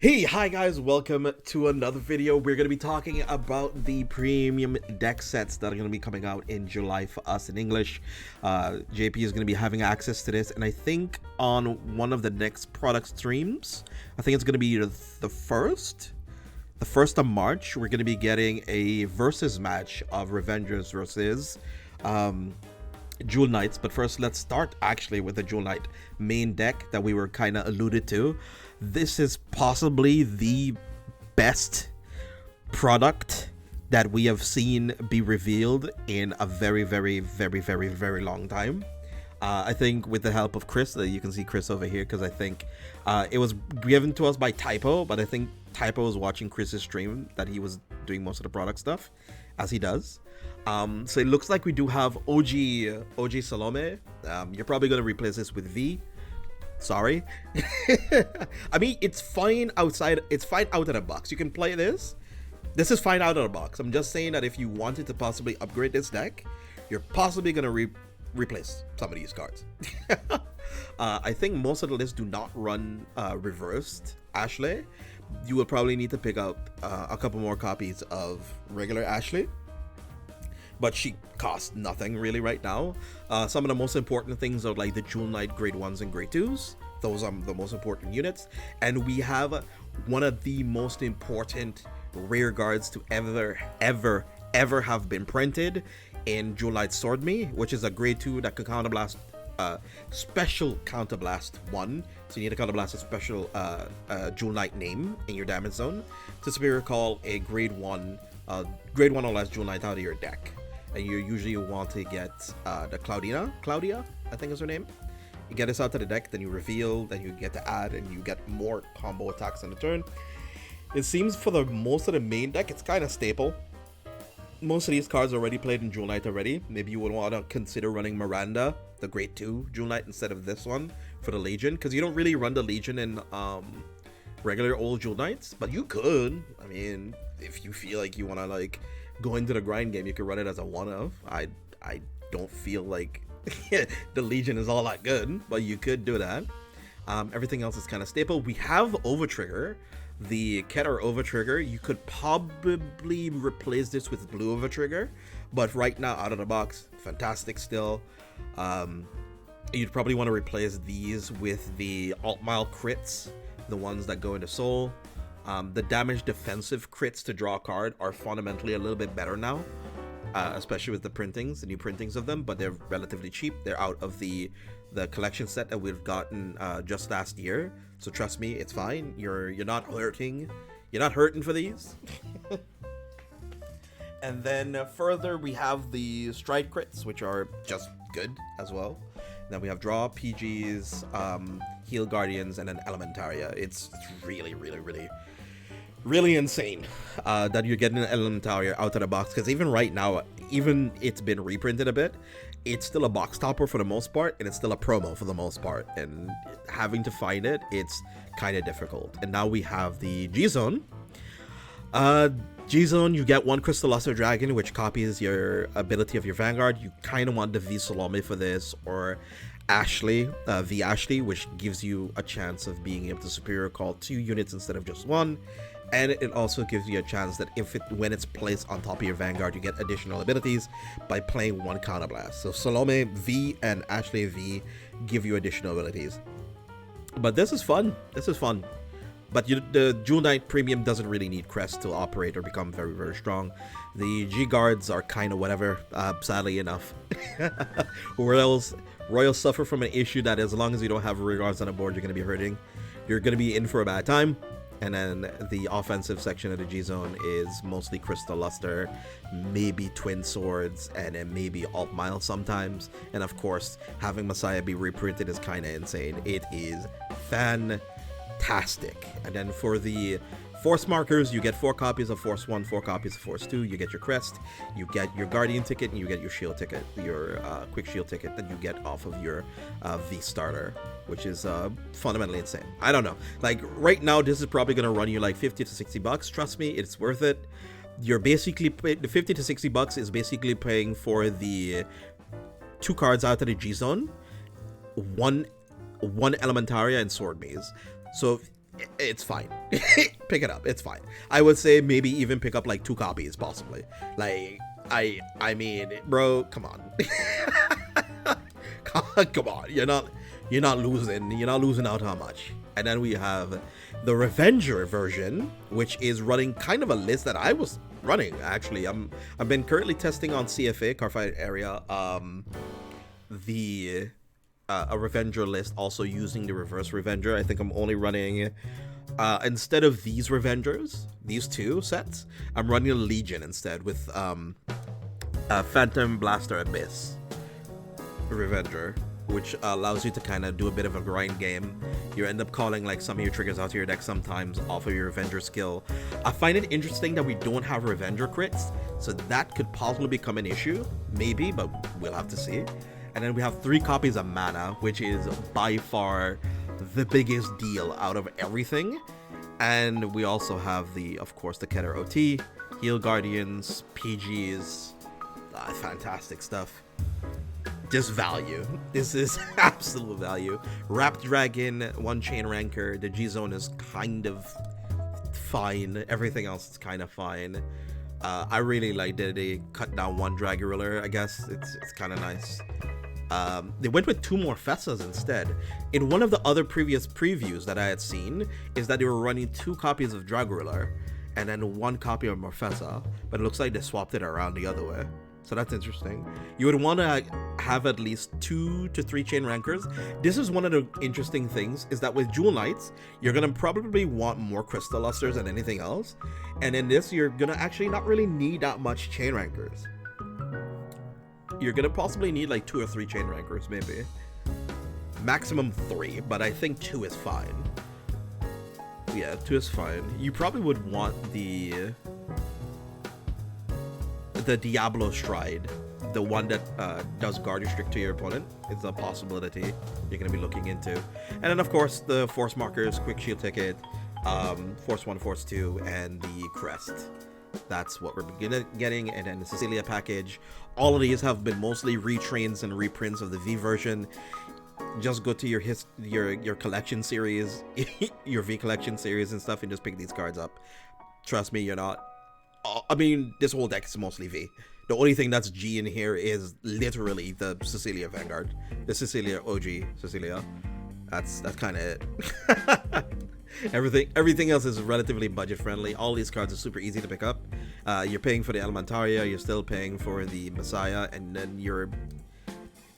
Hi guys, welcome to another video. We're going to be talking about the premium deck sets that are going to be coming out in July for us in English. JP is going to be having access to this, and I think on one of the next product streams, I think it's going to be the first of March, we're going to be getting a versus match of Revengers versus Jewel Knights. But first, let's start actually with the Jewel Knight main deck that we were kind of alluded to. This is possibly the best product that we have seen be revealed in a very long time. I think with the help of Chris, you can see Chris over here, because I think it was given to us by Typo, but I think Typo was watching Chris's stream that he was doing most of the product stuff, as he does. So it looks like we do have OG Salome. You're probably going to replace this with V. Sorry. I mean, it's fine outside. It's fine out of the box. You can play this. This is fine out of the box. I'm just saying that if you wanted to possibly upgrade this deck, you're possibly going to replace some of these cards. I think most of the lists do not run reversed Ashley. You will probably need to pick up a couple more copies of regular Ashley, but she costs nothing really right now. Some of the most important things are like the Jewel Knight grade 1s and grade 2s. Those are the most important units. And we have one of the most important rear guards to ever have been printed in Jewel Knight Swordmy, which is a grade 2 that can counterblast special counterblast 1. So you need to counterblast a special Jewel Knight name in your damage zone to superior call a grade 1 or less Jewel Knight out of your deck. And you usually want to get the Claudia, I think is her name. You get this out to the deck, then you reveal, then you get to add, and you get more combo attacks on the turn. It seems for the most of the main deck, it's kind of staple. Most of these cards are already played in Jewel Knight already. Maybe you would want to consider running Miranda, the grade 2 Jewel Knight, instead of this one for the Legion, because you don't really run the Legion in regular old Jewel Knights, but you could. I mean, if you feel like you want to like go into the grind game, you could run it as a one-of. I don't feel like the Legion is all that good, but you could do that. Everything else is kind of staple. We have Overtrigger, the Keter Overtrigger. You could probably replace this with Blue Overtrigger, but right now out of the box, fantastic still. You'd probably want to replace these with the Alt Mile crits, the ones that go into Soul. The damage defensive crits to draw a card are fundamentally a little bit better now, especially with the printings, the new printings of them, but they're relatively cheap. They're out of the collection set that we've gotten just last year, so trust me, it's fine. You're not hurting. You're not hurting for these. And then further, we have the Stride crits, which are just good as well. Then we have Draw, PGs, Heal Guardians, and then Elementaria. It's really insane that you're getting an Elementaria out of the box, because even right now, even it's been reprinted a bit, it's still a box topper for the most part, and it's still a promo for the most part, and having to find it, it's kind of difficult. And now we have the G-Zone. G-Zone, you get one Crystal Luster Dragon, which copies your ability of your Vanguard. You kind of want the V Salome for this, or Ashley, V Ashley, which gives you a chance of being able to superior call 2 units instead of just 1. And it also gives you a chance that when it's placed on top of your Vanguard, you get additional abilities by playing 1 counterblast. So Salome V and Ashley V give you additional abilities. But this is fun. But the Jewel Knight Premium doesn't really need Crest to operate or become very strong. The G-Guards are kind of whatever, sadly enough. Royals suffer from an issue that as long as you don't have rear guards on the board, you're going to be hurting. You're going to be in for a bad time. And then the offensive section of the G-Zone is mostly Crystal Luster, maybe Twin Swords, and then maybe Alt Mile sometimes. And of course, having Messiah be reprinted is kind of insane. It is fantastic. And then for the Force markers, you get 4 copies of Force 1, 4 copies of Force 2, you get your Crest, you get your Guardian ticket, and you get your Shield ticket, your Quick Shield ticket that you get off of your V starter, which is fundamentally insane. I don't know. Like, right now, this is probably going to run you like 50 to 60 bucks. Trust me, it's worth it. You're basically, the 50 to 60 bucks is basically paying for the 2 cards out of the G-Zone, one Elementaria, and Swordmys. So it's fine. Pick it up, it's fine. I would say maybe even pick up like 2 copies possibly. Like I mean, bro, come on. Come on, you're not losing out how much. And then we have the Revenger version, which is running kind of a list that I was running actually. I've been currently testing on CFA Cardfight area a Revenger list, also using the reverse Revenger. I think I'm only running instead of these Revengers, these 2 sets, I'm running a Legion instead with Phantom Blaster Abyss Revenger, which allows you to kind of do a bit of a grind game. You end up calling like some of your triggers out to your deck sometimes off of your Revenger skill. I find it interesting that we don't have Revenger crits, so that could possibly become an issue, maybe, but we'll have to see. And then we have 3 copies of Mana, which is by far the biggest deal out of everything. And we also have of course, the Keter OT, Heal Guardians, PGs, fantastic stuff. Just value. This is absolute value. Wrapped Dragon, 1 Chain Ranker. The G-Zone is kind of fine. Everything else is kind of fine. I really like that they cut down 1 Drag Ruler. I guess it's kind of nice. They went with 2 more Fessas instead. In one of the other previous previews that I had seen is that they were running 2 copies of Drag Ruler and then 1 copy of Morfessa, but it looks like they swapped it around the other way. So that's interesting. You would want to have at least 2 to 3 Chain Rankers. This is one of the interesting things, is that with Jewel Knights, you're going to probably want more Crystal Lusters than anything else. And in this, you're going to actually not really need that much Chain Rankers. You're going to possibly need like 2 or 3 Chain Rankers, maybe. Maximum 3, but I think 2 is fine. Yeah, 2 is fine. You probably would want the Diablo Stride, the one that does guard restrict to your opponent. It's a possibility you're going to be looking into. And then of course the Force Markers, Quick Shield Ticket, Force 1, Force 2, and the Crest. That's what we're getting. And then the Cecilia package. All of these have been mostly retrains and reprints of the V version. Just go to your collection series, your V collection series and stuff, and just pick these cards up. Trust me, you're not. I mean, this whole deck is mostly V. The only thing that's G in here is literally the Cecilia Vanguard, the Cecilia OG Cecilia. That's kind of it. Everything else is relatively budget friendly. All these cards are super easy to pick up. You're paying for the Elementaria, you're still paying for the Messiah, and then you're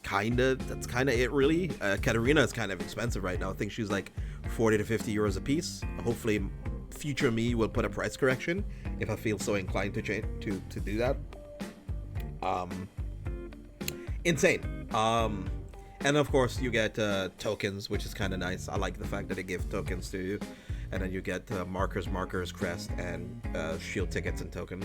that's kind of it really. Katarina is kind of expensive right now. I think she's like 40 to 50 euros a piece. Hopefully future me will put a price correction if I feel so inclined to change to do that. Insane. And of course you get tokens, which is kind of nice. I like the fact that they give tokens to you, and then you get markers, crest, and shield tickets and token.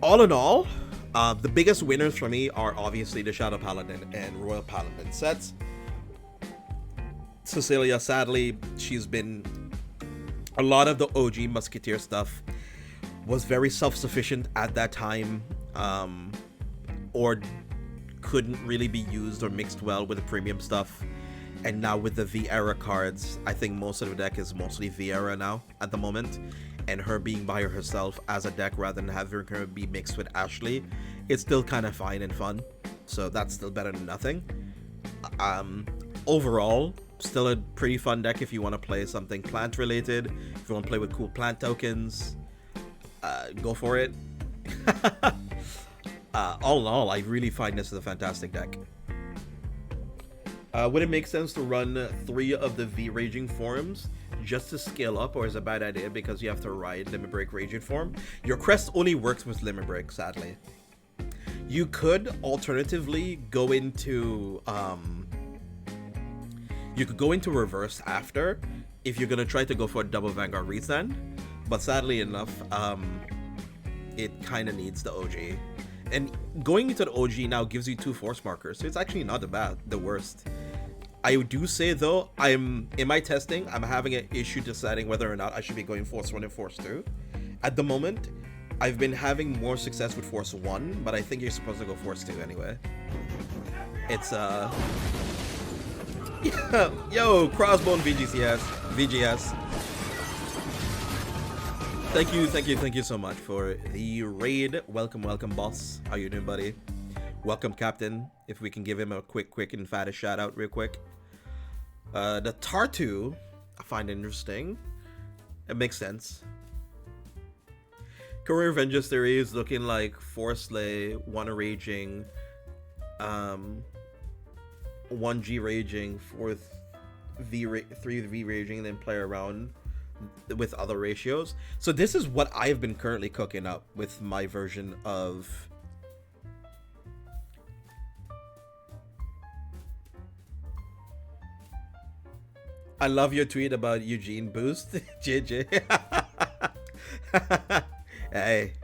All in all, the biggest winners for me are obviously the Shadow Paladin and Royal Paladin sets. Cecilia, sadly, she's been... A lot of the OG Musketeer stuff was very self-sufficient at that time, or couldn't really be used or mixed well with the premium stuff. And now with the V-Era cards, I think most of the deck is mostly V-Era now at the moment. And her being by herself as a deck rather than having her be mixed with Ashley, it's still kind of fine and fun. So that's still better than nothing. Overall, still a pretty fun deck if you want to play something plant related. If you want to play with cool plant tokens, go for it. All in all, I really find this is a fantastic deck. Would it make sense to run 3 of the V Raging forms just to scale up, or is it a bad idea because you have to ride Limit Break Raging form? Your crest only works with Limit Break, sadly. You could alternatively go into reverse after if you're gonna try to go for a double Vanguard restand, but sadly enough, it kind of needs the OG. And going into the OG now gives you 2 force markers, so it's actually not the worst. I do say though, in my testing, I'm having an issue deciding whether or not I should be going Force 1 and Force 2. At the moment, I've been having more success with Force 1, but I think you're supposed to go Force 2 anyway. It's Yo, Crossbone VGS. Thank you so much for the raid. Welcome, boss. How you doing, buddy? Welcome, Captain. If we can give him a quick and fattest shout out real quick. The Tartu, I find interesting. It makes sense. Career Vengeance Theory is looking like 4 Slay, 1 Raging, 1 G Raging, 3 V Raging, and then play around with other ratios. So this is what I've been currently cooking up with my version of I love your tweet about Eugene Boost. JJ. Hey,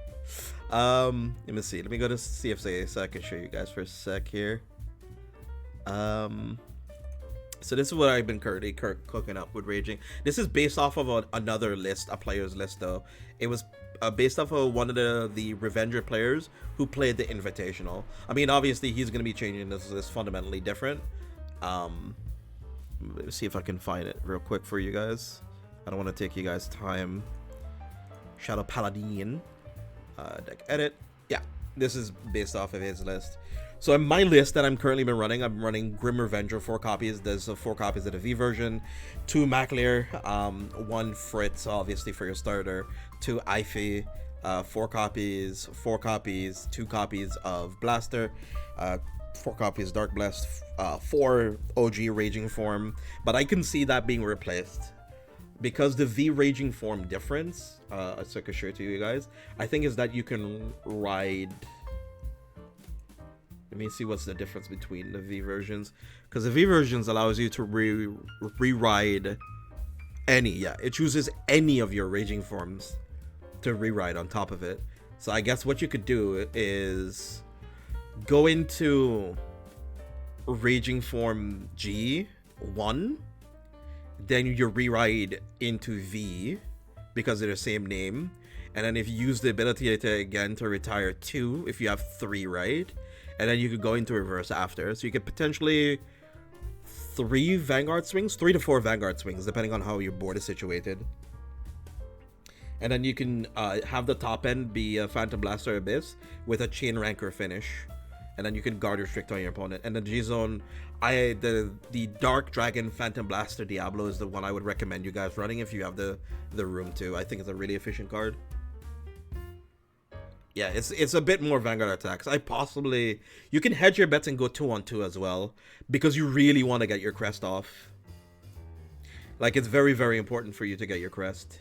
let me see, let me go to CFC so I can show you guys for a sec here. So this is what I've been currently cooking up with Raging. This is based off of another list, a player's list though. It was based off of one of the Revenger players who played the Invitational. I mean, obviously he's going to be changing this fundamentally different. Let's see if I can find it real quick for you guys. I don't want to take you guys' time. Shadow Paladin. Deck edit. Yeah, this is based off of his list. So in my list that I'm currently been running, I'm running Grim Revenger 4 copies. There's 4 copies of the V version, 2 Maclear, 1 Fritz, obviously for your starter, 2 Ify, 4 copies, 2 copies of Blaster, 4 copies Dark Blast, 4 OG Raging Form. But I can see that being replaced because the V Raging Form difference, I took a shirt to you guys, I think is that you can ride. Let me see what's the difference between the V versions, because the V versions allows you to re-ride any, yeah, it chooses any of your Raging Forms to re-ride on top of it. So I guess what you could do is go into Raging Form G1, then you re-ride into V because they're the same name, and then if you use the ability to retire 2 if you have 3, right? And then you could go into reverse after. So you could potentially 3 Vanguard swings, 3 to 4 Vanguard swings, depending on how your board is situated. And then you can have the top end be a Phantom Blaster Abyss with a Chain Ranker finish. And then you can guard restrict on your opponent. And the G-Zone, the Dark Dragon Phantom Blaster Diablo is the one I would recommend you guys running if you have the room to. I think it's a really efficient card. Yeah, it's a bit more Vanguard attacks. You can hedge your bets and go 2-on-2 as well, because you really want to get your crest off. Like, it's very, very important for you to get your crest.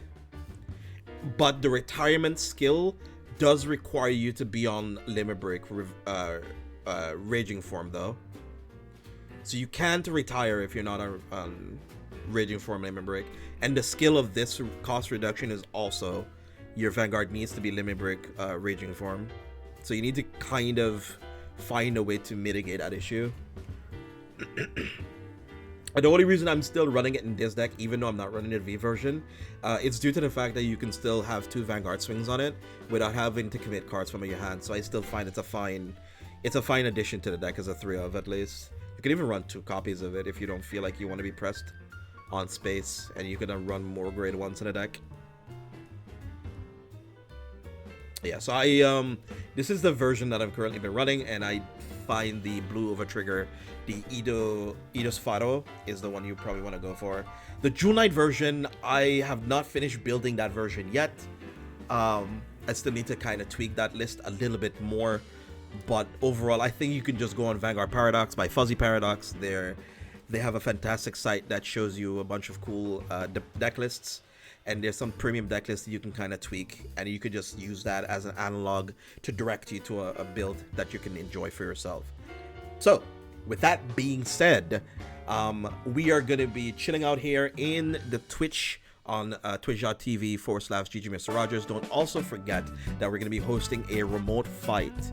But the retirement skill does require you to be on Limit Break Raging Form though. So you can't retire if you're not on Raging Form Limit Break. And the skill of this cost reduction is also your Vanguard needs to be Limit Break Raging Form. So you need to kind of find a way to mitigate that issue. The only reason I'm still running it in this deck, even though I'm not running the V version, it's due to the fact that you can still have 2 Vanguard swings on it without having to commit cards from your hand. So I still find it's a fine addition to the deck as a 3 of at least. You can even run 2 copies of it if you don't feel like you want to be pressed on space, and you can run more grade 1s in the deck. Yeah, so this is the version that I've currently been running, and I find the blue over trigger, the Eidos Faro, is the one you probably want to go for. The June Knight version, I have not finished building that version yet. I still need to kind of tweak that list a little bit more, but overall I think you can just go on Vanguard Paradox by Fuzzy Paradox. They have a fantastic site that shows you a bunch of cool deck lists, and there's some premium deck lists you can kind of tweak, and you could just use that as an analog to direct you to a build that you can enjoy for yourself. So with that being said, we are going to be chilling out here in the Twitch on twitch.tv/GG Mr. Rogers. Don't also forget that we're going to be hosting a remote fight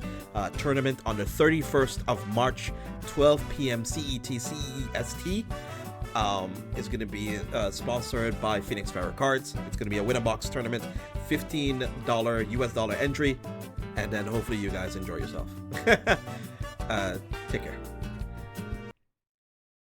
tournament on the 31st of March, 12 p.m. CET CEST. It's going to be sponsored by Phoenix Pharaoh Cards. It's going to be a winner box tournament, $15 US dollar entry, and then hopefully you guys enjoy yourself. Take care.